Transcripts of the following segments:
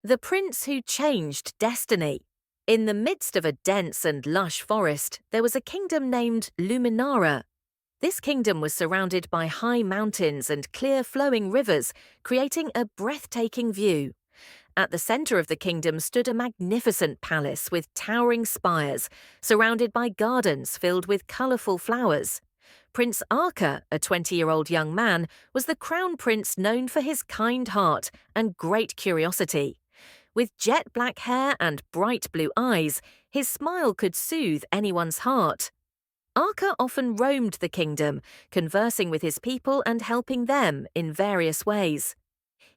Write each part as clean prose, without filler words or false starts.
The Prince Who Changed Destiny. In the midst of a dense and lush forest, there was a kingdom named Luminara. This kingdom was surrounded by high mountains and clear flowing rivers, creating a breathtaking view. At the center of the kingdom stood a magnificent palace with towering spires, surrounded by gardens filled with colorful flowers. Prince Arka, a 20-year-old young man, was the crown prince known for his kind heart and great curiosity. With jet black hair and bright blue eyes, his smile could soothe anyone's heart. Arka often roamed the kingdom, conversing with his people and helping them in various ways.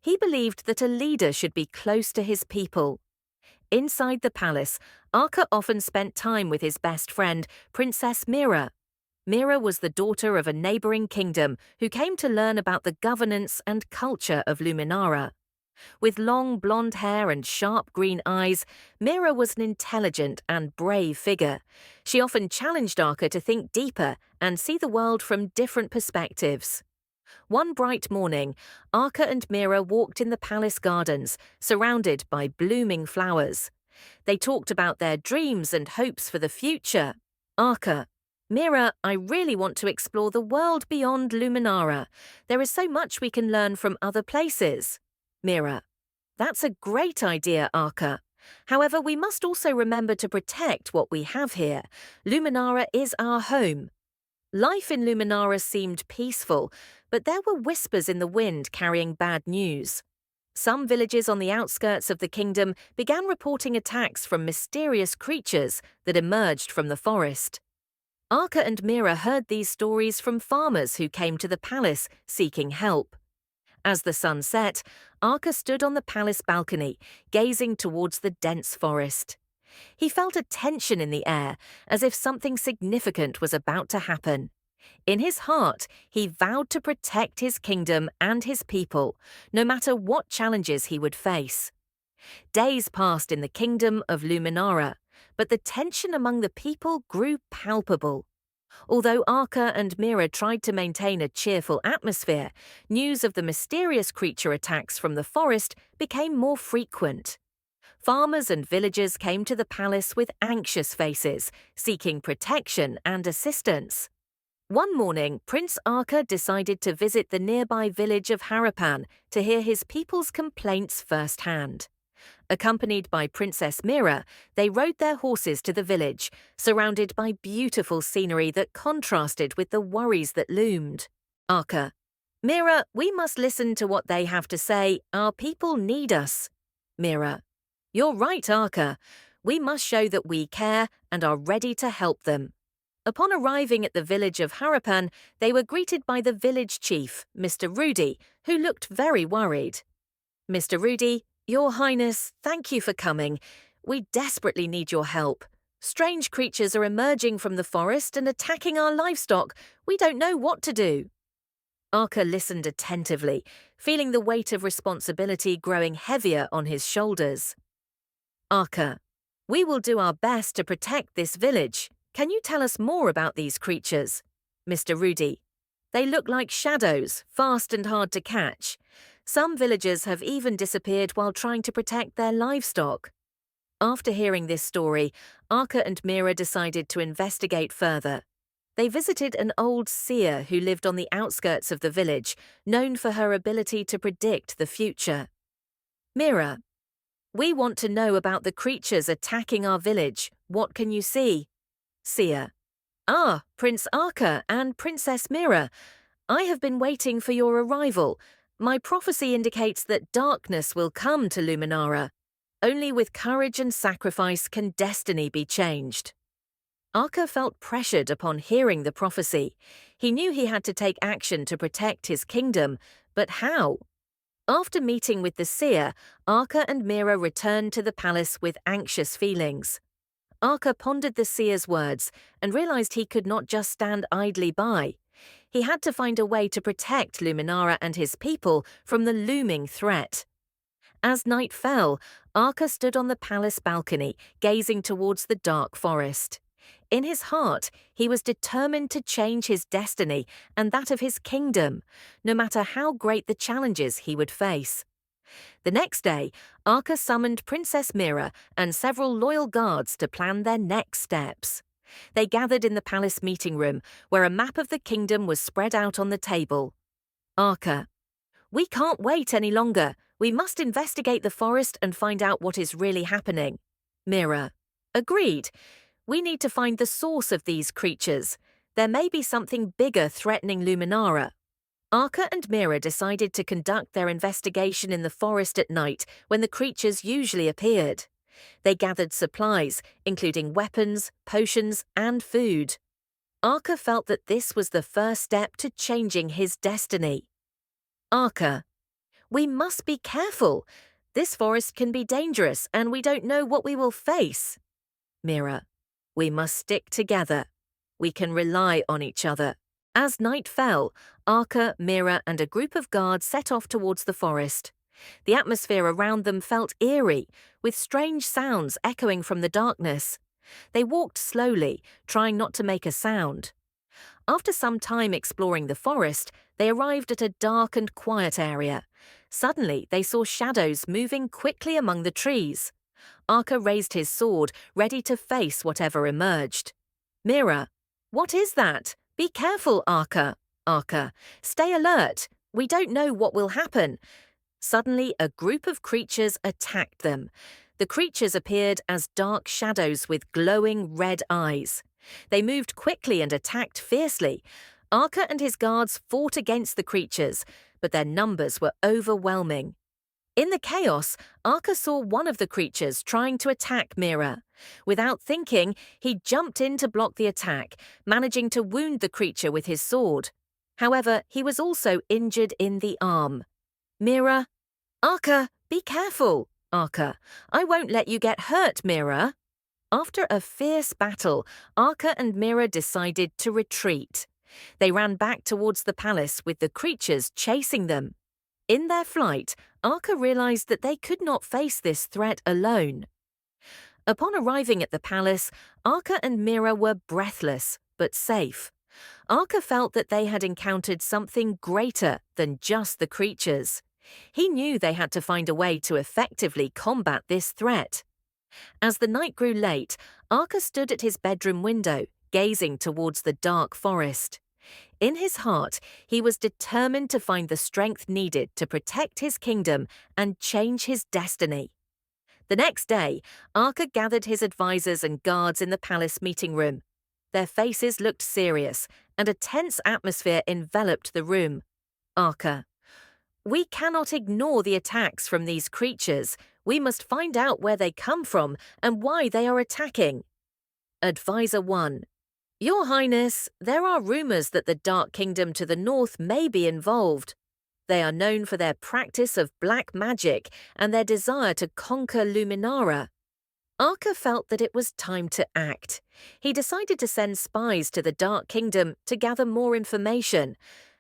He believed that a leader should be close to his people. Inside the palace, Arka often spent time with his best friend, Princess Mira. Mira was the daughter of a neighboring kingdom who came to learn about the governance and culture of Luminara. With long blonde hair and sharp green eyes, Mira was an intelligent and brave figure. She often challenged Arka to think deeper and see the world from different perspectives. One bright morning, Arka and Mira walked in the palace gardens, surrounded by blooming flowers. They talked about their dreams and hopes for the future. Arka: Mira, I really want to explore the world beyond Luminara. There is so much we can learn from other places. Mira: That's a great idea, Arka. However, we must also remember to protect what we have here. Luminara is our home. Life in Luminara seemed peaceful, but there were whispers in the wind carrying bad news. Some villages on the outskirts of the kingdom began reporting attacks from mysterious creatures that emerged from the forest. Arka and Mira heard these stories from farmers who came to the palace seeking help. As the sun set, Arka stood on the palace balcony, gazing towards the dense forest. He felt a tension in the air, as if something significant was about to happen. In his heart, he vowed to protect his kingdom and his people, no matter what challenges he would face. Days passed in the kingdom of Luminara, but the tension among the people grew palpable. Although Arka and Mira tried to maintain a cheerful atmosphere, news of the mysterious creature attacks from the forest became more frequent. Farmers and villagers came to the palace with anxious faces, seeking protection and assistance. One morning, Prince Arka decided to visit the nearby village of Harapan to hear his people's complaints firsthand. Accompanied by Princess Mira, they rode their horses to the village, surrounded by beautiful scenery that contrasted with the worries that loomed. Arka: Mira, we must listen to what they have to say. Our people need us. Mira: You're right, Arka. We must show that we care and are ready to help them. Upon arriving at the village of Harapan, they were greeted by the village chief, Mr. Rudy, who looked very worried. Mr. Rudy: Your Highness, thank you for coming. We desperately need your help. Strange creatures are emerging from the forest and attacking our livestock. We don't know what to do. Arka listened attentively, feeling the weight of responsibility growing heavier on his shoulders. Arka: We will do our best to protect this village. Can you tell us more about these creatures? Mr. Rudy: They look like shadows, fast and hard to catch. Some villagers have even disappeared while trying to protect their livestock. After hearing this story, Arka and Mira decided to investigate further. They visited an old seer who lived on the outskirts of the village, known for her ability to predict the future. Mira: We want to know about the creatures attacking our village. What can you see? Seer: Prince Arka and Princess Mira. I have been waiting for your arrival. My prophecy indicates that darkness will come to Luminara. Only with courage and sacrifice can destiny be changed. Arka felt pressured upon hearing the prophecy. He knew he had to take action to protect his kingdom, but how? After meeting with the seer, Arka and Mira returned to the palace with anxious feelings. Arka pondered the seer's words and realized he could not just stand idly by. He had to find a way to protect Luminara and his people from the looming threat. As night fell, Arka stood on the palace balcony, gazing towards the dark forest. In his heart, he was determined to change his destiny and that of his kingdom, no matter how great the challenges he would face. The next day, Arka summoned Princess Mira and several loyal guards to plan their next steps. They gathered in the palace meeting room, where a map of the kingdom was spread out on the table. Arka: "We can't wait any longer. We must investigate the forest and find out what is really happening." Mira: "Agreed. We need to find the source of these creatures. There may be something bigger threatening Luminara." Arka and Mira decided to conduct their investigation in the forest at night when the creatures usually appeared. They gathered supplies, including weapons, potions, and food. Arka felt that this was the first step to changing his destiny. Arka: "We must be careful. This forest can be dangerous and we don't know what we will face." Mira: "We must stick together. We can rely on each other." As night fell, Arka, Mira, and a group of guards set off towards the forest. The atmosphere around them felt eerie, with strange sounds echoing from the darkness. They walked slowly, trying not to make a sound. After some time exploring the forest, they arrived at a dark and quiet area. Suddenly, they saw shadows moving quickly among the trees. Arka raised his sword, ready to face whatever emerged. Mira: "What is that? Be careful, Arka." Arka: "Stay alert. We don't know what will happen." Suddenly, a group of creatures attacked them. The creatures appeared as dark shadows with glowing red eyes. They moved quickly and attacked fiercely. Arka and his guards fought against the creatures, but their numbers were overwhelming. In the chaos, Arka saw one of the creatures trying to attack Mira. Without thinking, he jumped in to block the attack, managing to wound the creature with his sword. However, he was also injured in the arm. Mira: "Arka, be careful." Arka: "I won't let you get hurt, Mira." After a fierce battle, Arka and Mira decided to retreat. They ran back towards the palace with the creatures chasing them. In their flight, Arka realized that they could not face this threat alone. Upon arriving at the palace, Arka and Mira were breathless, but safe. Arka felt that they had encountered something greater than just the creatures. He knew they had to find a way to effectively combat this threat. As the night grew late, Arka stood at his bedroom window, gazing towards the dark forest. In his heart, he was determined to find the strength needed to protect his kingdom and change his destiny. The next day, Arka gathered his advisors and guards in the palace meeting room. Their faces looked serious, and a tense atmosphere enveloped the room. Arka: "We cannot ignore the attacks from these creatures. We must find out where they come from and why they are attacking." Advisor 1: "Your Highness, there are rumors that the Dark Kingdom to the north may be involved. They are known for their practice of black magic and their desire to conquer Luminara." Arka felt that it was time to act. He decided to send spies to the Dark Kingdom to gather more information.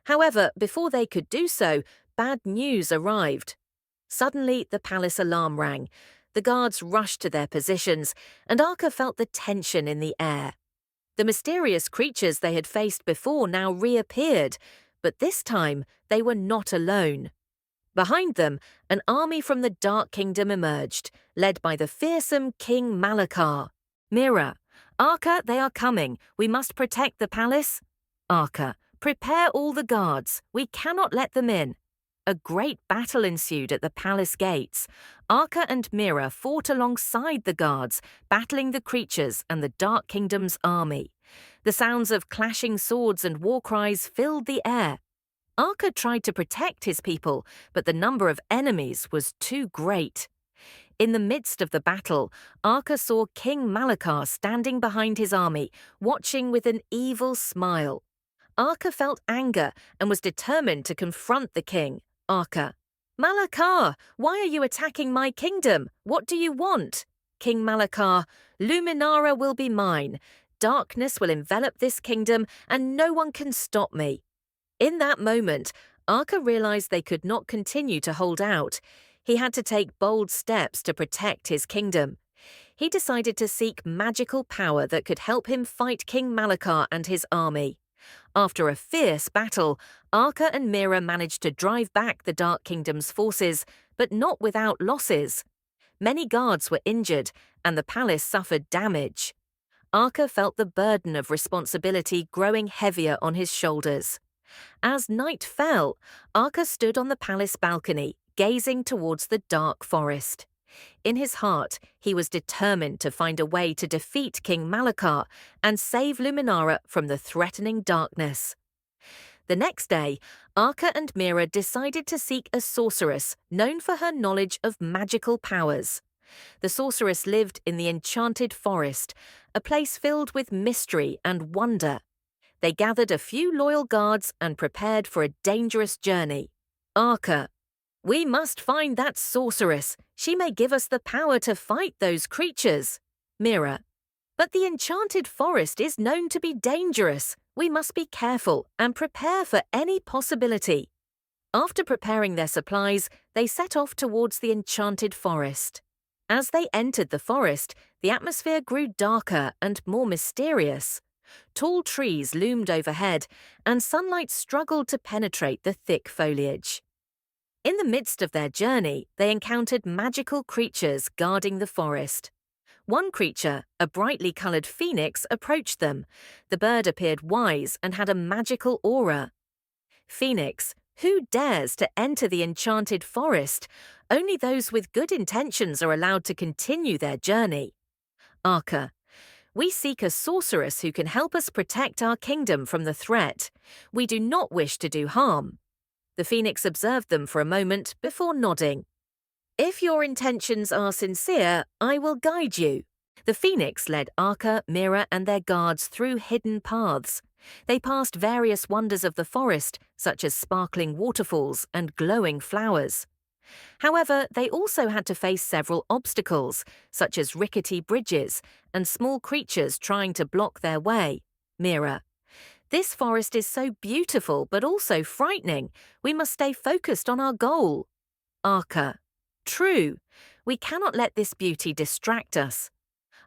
However, before they could do so, bad news arrived. Suddenly, the palace alarm rang. The guards rushed to their positions, and Arka felt the tension in the air. The mysterious creatures they had faced before now reappeared, but this time they were not alone. Behind them, an army from the Dark Kingdom emerged, led by the fearsome King Malakar. Mira: "Arka, they are coming. We must protect the palace." Arka: "Prepare all the guards. We cannot let them in." A great battle ensued at the palace gates. Arka and Mira fought alongside the guards, battling the creatures and the Dark Kingdom's army. The sounds of clashing swords and war cries filled the air. Arka tried to protect his people, but the number of enemies was too great. In the midst of the battle, Arka saw King Malakar standing behind his army, watching with an evil smile. Arka felt anger and was determined to confront the king. Arka: "Malakar, why are you attacking my kingdom? What do you want?" King Malakar: "Luminara will be mine. Darkness will envelop this kingdom, and no one can stop me." In that moment, Arka realized they could not continue to hold out. He had to take bold steps to protect his kingdom. He decided to seek magical power that could help him fight King Malakar and his army. After a fierce battle, Arka and Mira managed to drive back the Dark Kingdom's forces, but not without losses. Many guards were injured, and the palace suffered damage. Arka felt the burden of responsibility growing heavier on his shoulders. As night fell, Arka stood on the palace balcony, gazing towards the dark forest. In his heart, he was determined to find a way to defeat King Malakar and save Luminara from the threatening darkness. The next day, Arka and Mira decided to seek a sorceress known for her knowledge of magical powers. The sorceress lived in the enchanted forest, a place filled with mystery and wonder. They gathered a few loyal guards and prepared for a dangerous journey. Arka: "We must find that sorceress. She may give us the power to fight those creatures." Mira: "But the enchanted forest is known to be dangerous. We must be careful and prepare for any possibility." After preparing their supplies, they set off towards the enchanted forest. As they entered the forest, the atmosphere grew darker and more mysterious. Tall trees loomed overhead, and sunlight struggled to penetrate the thick foliage. In the midst of their journey, they encountered magical creatures guarding the forest. One creature, a brightly colored phoenix, approached them. The bird appeared wise and had a magical aura. Phoenix: "Who dares to enter the enchanted forest? Only those with good intentions are allowed to continue their journey." Arka: "We seek a sorceress who can help us protect our kingdom from the threat. We do not wish to do harm." The phoenix observed them for a moment before nodding. "If your intentions are sincere, I will guide you." The phoenix led Arka, Mira, and their guards through hidden paths. They passed various wonders of the forest, such as sparkling waterfalls and glowing flowers. However, they also had to face several obstacles, such as rickety bridges and small creatures trying to block their way. Mira: "This forest is so beautiful but also frightening. We must stay focused on our goal." Arka: "True. We cannot let this beauty distract us."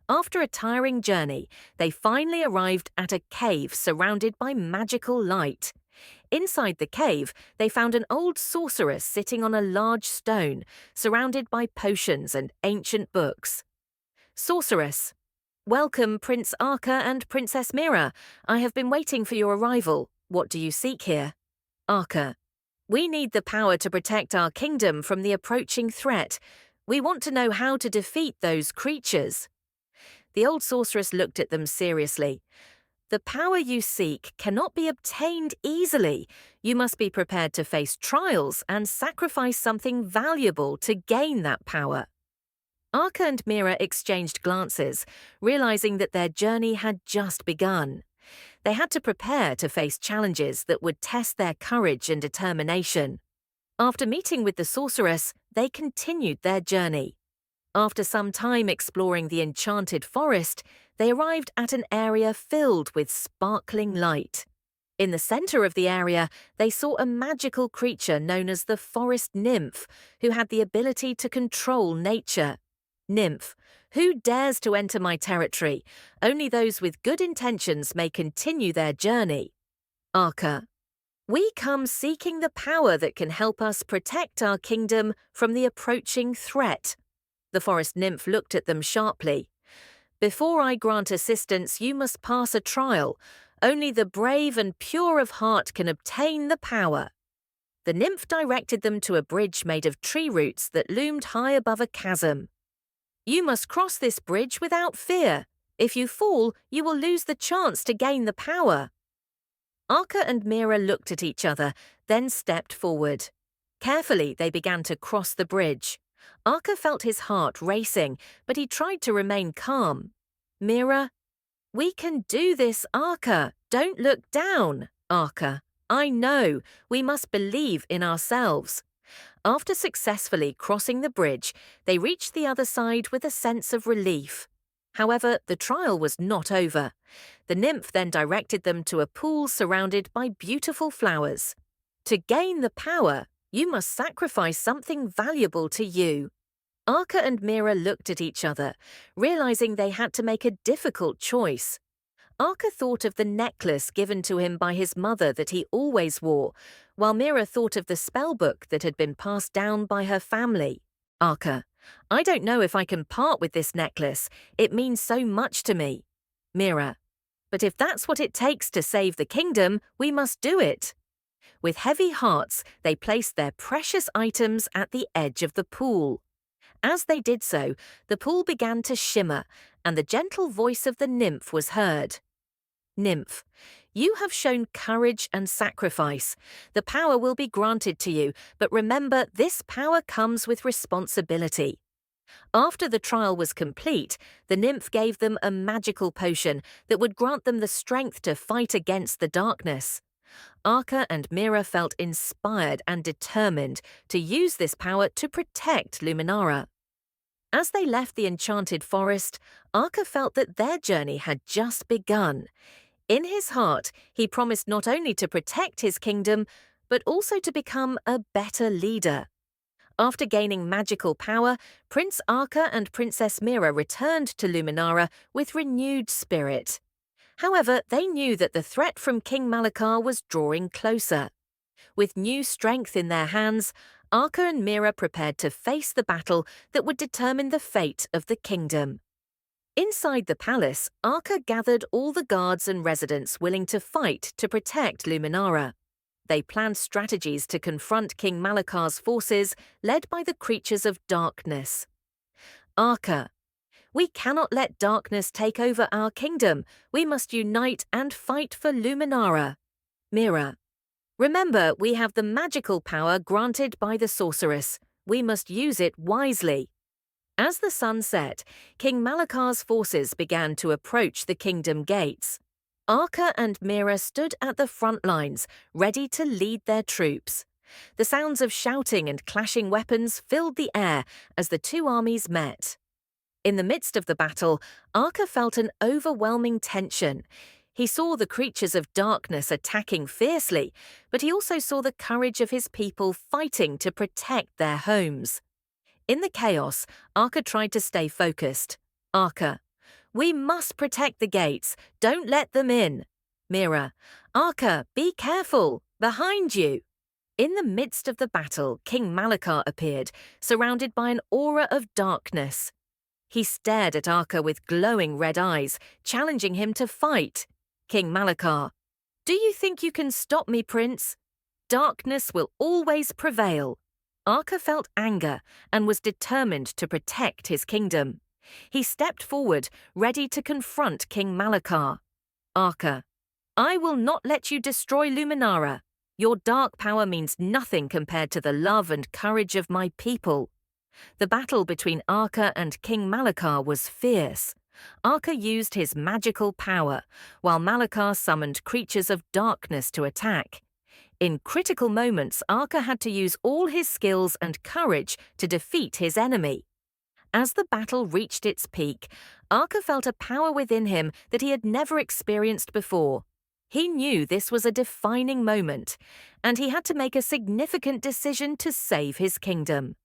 After a tiring journey, they finally arrived at a cave surrounded by magical light. Inside the cave, they found an old sorceress sitting on a large stone, surrounded by potions and ancient books. Sorceress: "Welcome, Prince Arka and Princess Mira. I have been waiting for your arrival. What do you seek here?" Arka: "We need the power to protect our kingdom from the approaching threat. We want to know how to defeat those creatures." The old sorceress looked at them seriously. "The power you seek cannot be obtained easily. You must be prepared to face trials and sacrifice something valuable to gain that power." Arka and Mira exchanged glances, realizing that their journey had just begun. They had to prepare to face challenges that would test their courage and determination. After meeting with the sorceress, they continued their journey. After some time exploring the enchanted forest, they arrived at an area filled with sparkling light. In the center of the area, they saw a magical creature known as the forest nymph, who had the ability to control nature. Nymph: "Who dares to enter my territory? Only those with good intentions may continue their journey." Arka: "We come seeking the power that can help us protect our kingdom from the approaching threat." The forest nymph looked at them sharply. "Before I grant assistance, you must pass a trial. Only the brave and pure of heart can obtain the power." The nymph directed them to a bridge made of tree roots that loomed high above a chasm. "You must cross this bridge without fear. If you fall, you will lose the chance to gain the power." Arka and Mira looked at each other, then stepped forward. Carefully, they began to cross the bridge. Arka felt his heart racing, but he tried to remain calm. Mira: "We can do this, Arka. Don't look down." Arka: "I know. We must believe in ourselves." After successfully crossing the bridge, they reached the other side with a sense of relief. However, the trial was not over. The nymph then directed them to a pool surrounded by beautiful flowers. To gain the power, you must sacrifice something valuable to you. Arka and Mira looked at each other, realizing they had to make a difficult choice. Arka thought of the necklace given to him by his mother that he always wore, while Mira thought of the spellbook that had been passed down by her family. Arka: I don't know if I can part with this necklace. It means so much to me. Mira: but if that's what it takes to save the kingdom, we must do it. With heavy hearts, they placed their precious items at the edge of the pool. As they did so, the pool began to shimmer, and the gentle voice of the nymph was heard. Nymph: you have shown courage and sacrifice. The power will be granted to you, but remember, this power comes with responsibility. After the trial was complete, the nymph gave them a magical potion that would grant them the strength to fight against the darkness. Arka and Mira felt inspired and determined to use this power to protect Luminara. As they left the enchanted forest, Arka felt that their journey had just begun. In his heart, he promised not only to protect his kingdom, but also to become a better leader. After gaining magical power, Prince Arka and Princess Mira returned to Luminara with renewed spirit. However, they knew that the threat from King Malakar was drawing closer. With new strength in their hands, Arka and Mira prepared to face the battle that would determine the fate of the kingdom. Inside the palace, Arka gathered all the guards and residents willing to fight to protect Luminara. They planned strategies to confront King Malakar's forces, led by the creatures of darkness. Arka: we cannot let darkness take over our kingdom. We must unite and fight for Luminara. Mira: remember, we have the magical power granted by the sorceress. We must use it wisely. As the sun set, King Malakar's forces began to approach the kingdom gates. Arka and Mira stood at the front lines, ready to lead their troops. The sounds of shouting and clashing weapons filled the air as the two armies met. In the midst of the battle, Arka felt an overwhelming tension. He saw the creatures of darkness attacking fiercely, but he also saw the courage of his people fighting to protect their homes. In the chaos, Arka tried to stay focused. Arka: we must protect the gates. Don't let them in. Mira: Arka, be careful. Behind you. In the midst of the battle, King Malakar appeared, surrounded by an aura of darkness. He stared at Arka with glowing red eyes, challenging him to fight. King Malakar: do you think you can stop me, Prince? Darkness will always prevail. Arka felt anger and was determined to protect his kingdom. He stepped forward, ready to confront King Malakar. Arka: I will not let you destroy Luminara. Your dark power means nothing compared to the love and courage of my people. The battle between Arka and King Malakar was fierce. Arka used his magical power, while Malakar summoned creatures of darkness to attack. In critical moments, Arka had to use all his skills and courage to defeat his enemy. As the battle reached its peak, Arka felt a power within him that he had never experienced before. He knew this was a defining moment, and he had to make a significant decision to save his kingdom.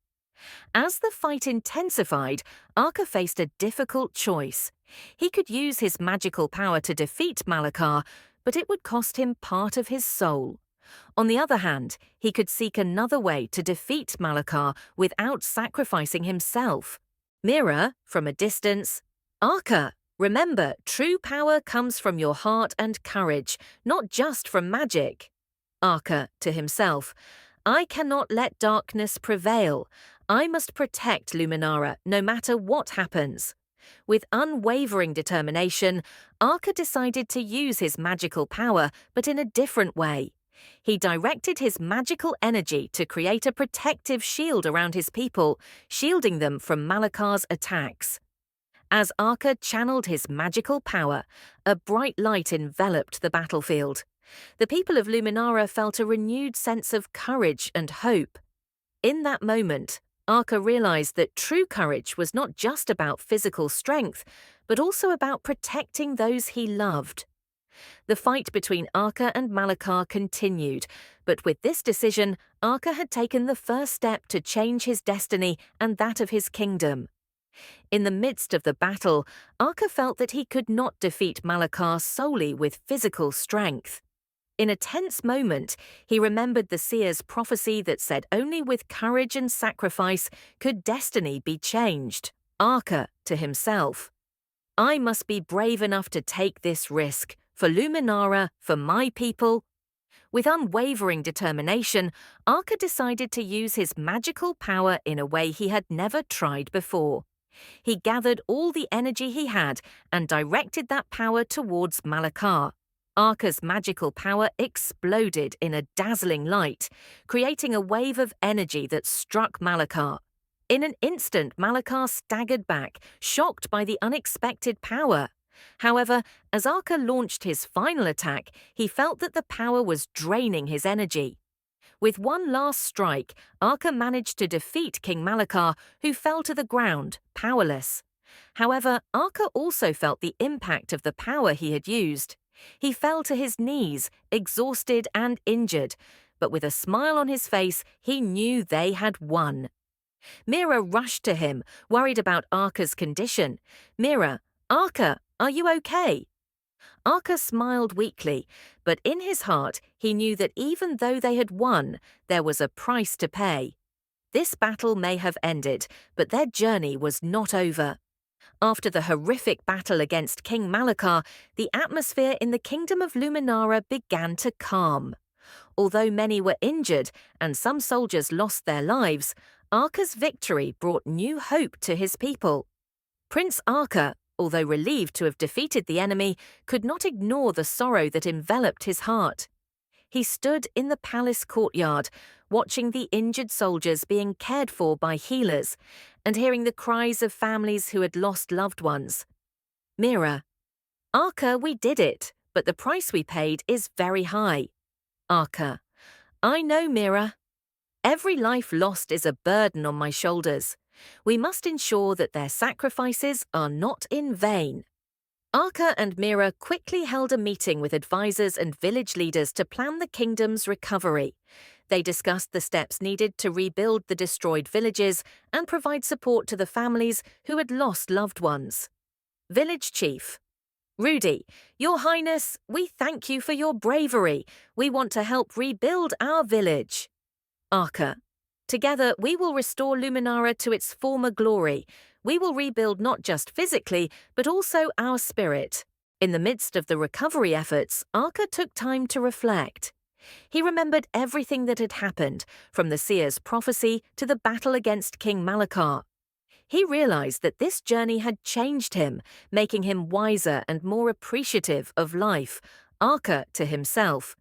As the fight intensified, Arka faced a difficult choice. He could use his magical power to defeat Malakar, but it would cost him part of his soul. On the other hand, he could seek another way to defeat Malakar without sacrificing himself. Mira, from a distance: Arka, remember, true power comes from your heart and courage, not just from magic. Arka, to himself: I cannot let darkness prevail. I must protect Luminara, no matter what happens. With unwavering determination, Arka decided to use his magical power, but in a different way. He directed his magical energy to create a protective shield around his people, shielding them from Malakar's attacks. As Arka channeled his magical power, a bright light enveloped the battlefield. The people of Luminara felt a renewed sense of courage and hope. In that moment, Arka realized that true courage was not just about physical strength, but also about protecting those he loved. The fight between Arka and Malakar continued, but with this decision, Arka had taken the first step to change his destiny and that of his kingdom. In the midst of the battle, Arka felt that he could not defeat Malakar solely with physical strength. In a tense moment, he remembered the seer's prophecy that said only with courage and sacrifice could destiny be changed. Arka, to himself, I must be brave enough to take this risk, for Luminara, for my people. With unwavering determination, Arka decided to use his magical power in a way he had never tried before. He gathered all the energy he had and directed that power towards Malakar. Arka's magical power exploded in a dazzling light, creating a wave of energy that struck Malakar. In an instant, Malakar staggered back, shocked by the unexpected power. However, as Arka launched his final attack, he felt that the power was draining his energy. With one last strike, Arka managed to defeat King Malakar, who fell to the ground, powerless. However, Arka also felt the impact of the power he had used. He fell to his knees, exhausted and injured, but with a smile on his face, he knew they had won. Mira rushed to him, worried about Arka's condition. Mira, Arka, are you okay? Arka smiled weakly, but in his heart he knew that even though they had won, there was a price to pay. This battle may have ended, but their journey was not over. After the horrific battle against King Malakar, the atmosphere in the kingdom of Luminara began to calm. Although many were injured and some soldiers lost their lives, Arka's victory brought new hope to his people. Prince Arka, although relieved to have defeated the enemy, could not ignore the sorrow that enveloped his heart. He stood in the palace courtyard, watching the injured soldiers being cared for by healers, and hearing the cries of families who had lost loved ones. Mira, Arka, we did it, but the price we paid is very high. Arka, I know, Mira. Every life lost is a burden on my shoulders. We must ensure that their sacrifices are not in vain. Arka and Mira quickly held a meeting with advisors and village leaders to plan the kingdom's recovery. They discussed the steps needed to rebuild the destroyed villages and provide support to the families who had lost loved ones. Village Chief, Rudy, Your Highness, we thank you for your bravery. We want to help rebuild our village. Arka, together we will restore Luminara to its former glory. We will rebuild not just physically, but also our spirit. In the midst of the recovery efforts, Arka took time to reflect. He remembered everything that had happened, from the seer's prophecy to the battle against King Malakar. He realized that this journey had changed him, making him wiser and more appreciative of life. Arka, to himself,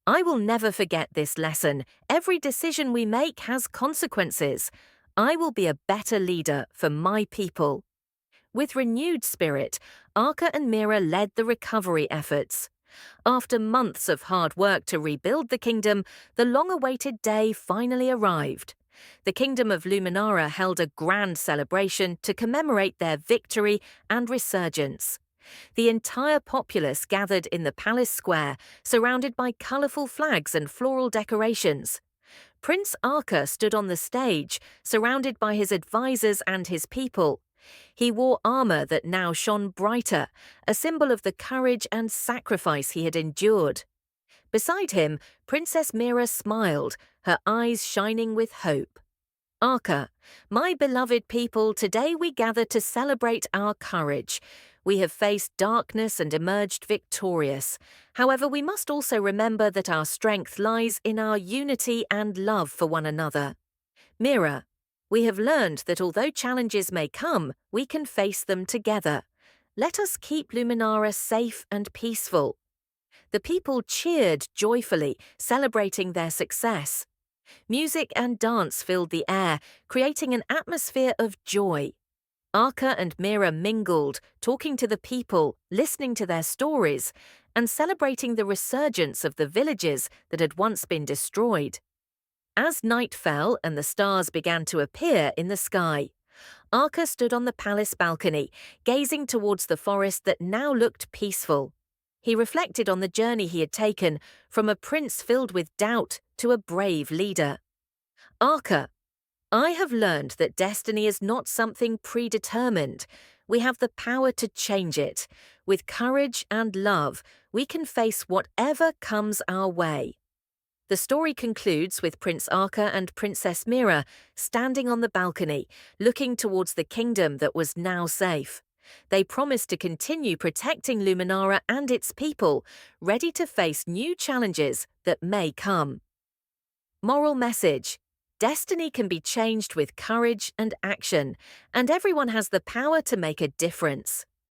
I will never forget this lesson. Every decision we make has consequences. I will be a better leader for my people. With renewed spirit, Arka and Mira led the recovery efforts. After months of hard work to rebuild the kingdom, the long-awaited day finally arrived. The kingdom of Luminara held a grand celebration to commemorate their victory and resurgence. The entire populace gathered in the palace square, surrounded by colourful flags and floral decorations. Prince Arka stood on the stage, surrounded by his advisors and his people. He wore armour that now shone brighter, a symbol of the courage and sacrifice he had endured. Beside him, Princess Mira smiled, her eyes shining with hope. Arka, my beloved people, today we gather to celebrate our courage. We have faced darkness and emerged victorious. However, we must also remember that our strength lies in our unity and love for one another. Mira, we have learned that although challenges may come, we can face them together. Let us keep Luminara safe and peaceful. The people cheered joyfully, celebrating their success. Music and dance filled the air, creating an atmosphere of joy. Arka and Mira mingled, talking to the people, listening to their stories, and celebrating the resurgence of the villages that had once been destroyed. As night fell and the stars began to appear in the sky, Arka stood on the palace balcony, gazing towards the forest that now looked peaceful. He reflected on the journey he had taken, from a prince filled with doubt to a brave leader. Arka, I have learned that destiny is not something predetermined. We have the power to change it. With courage and love, we can face whatever comes our way. The story concludes with Prince Arthur and Princess Mira standing on the balcony, looking towards the kingdom that was now safe. They promise to continue protecting Luminara and its people, ready to face new challenges that may come. Moral message: destiny can be changed with courage and action, and everyone has the power to make a difference.